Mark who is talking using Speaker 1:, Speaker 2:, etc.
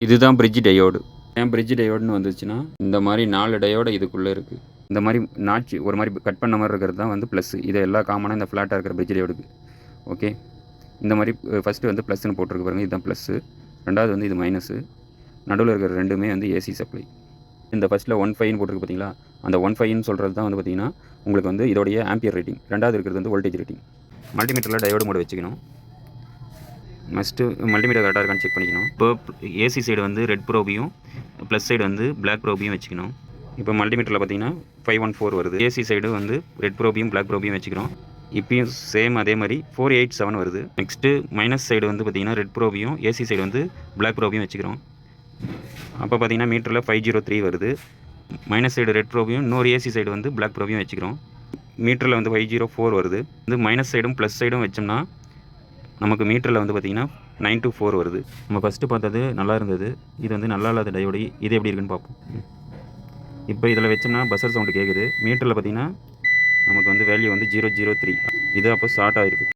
Speaker 1: இதுதான் bridge diode. ஏன் bridge டயோடுன்னு வந்துச்சுன்னா, இந்த மாதிரி 4 டயோடு இதுக்குள்ளே இருக்குது. இந்த மாதிரி நாட்ச் ஒரு மாதிரி கட் பண்ண மாதிரி இருக்கிறது தான் வந்து ப்ளஸ். இது எல்லா காமனாக இந்த ஃப்ளாட்டாக இருக்கிற பிரிட்ஜ் டயோடுக்கு. ஓகே, இந்த மாதிரி ஃபஸ்ட்டு வந்து ப்ளஸ்ன்னு போட்டிருக்கு பாருங்கள், இதுதான் ப்ளஸ்ஸு. ரெண்டாவது வந்து இது மைனஸு. நடுவில் இருக்கிற ரெண்டுமே வந்து ஏசி சப்ளை. இந்த ஃபஸ்ட்டில் 1.5ன்னு போட்டிருக்கு பார்த்தீங்களா, அந்த 1.5ன்னு சொல்கிறது தான் வந்து பார்த்திங்கன்னா உங்களுக்கு வந்து இதோடைய ஆம்பியர் ரேட்டிங். ரெண்டாவது இருக்கிறது வந்து வோல்டேஜ் ரேட்டிங். மல்டிமீட்டரில் டயோடு மோடு வச்சுக்கணும். மஸ்ட்டு மல்டிமீட்டர் கரெக்டாக இருக்கான்னு செக் பண்ணிக்கணும். இப்போ ஏசி சைடு வந்து ரெட் ப்ரோபியும் ப்ளஸ் சைடு வந்து பிளாக் ப்ரோபியும் வச்சுக்கணும். இப்போ மல்டிமீட்டரில் பார்த்தீங்கன்னா 514 வருது. ஏசி சைடு வந்து ரெட் ப்ரோபியும் பிளாக் ப்ரோபியும் வச்சுக்கிறோம். இப்பயும் சேம் அதே மாதிரி 487 வருது. நெக்ஸ்ட்டு மைனஸ் சைடு வந்து பார்த்திங்கன்னா ரெட் ப்ரோபியும் ஏசி சைடு வந்து பிளாக் ப்ரோபியும் வச்சுக்கிறோம். அப்போ பார்த்தீங்கன்னா மீட்டரில் 503 வருது. மைனஸ் சைடு ரெட் ப்ரோபியும் இன்னொரு ஏசி சைடு வந்து பிளாக் ப்ரோபியும் வச்சுக்கிறோம். மீட்டரில் வந்து 504 வருது. வந்து மைனஸ் சைடும் ப்ளஸ் சைடும் வச்சோம்னா நமக்கு மீட்டரில் வந்து பார்த்திங்கன்னா 924 வருது. நம்ம ஃபஸ்ட்டு பார்த்தது நல்லா இருந்தது. இது வந்து நல்லா இல்லாத டயோடு. இது எப்படி இருக்குன்னு பார்ப்போம். இப்போ இதில் வச்சோம்னா பஸ்ஸர் சவுண்டு கேட்குது. மீட்டரில் பார்த்திங்கன்னா நமக்கு வந்து வேல்யூ வந்து 003. இது அப்போ ஷார்ட் ஆகிருக்கு.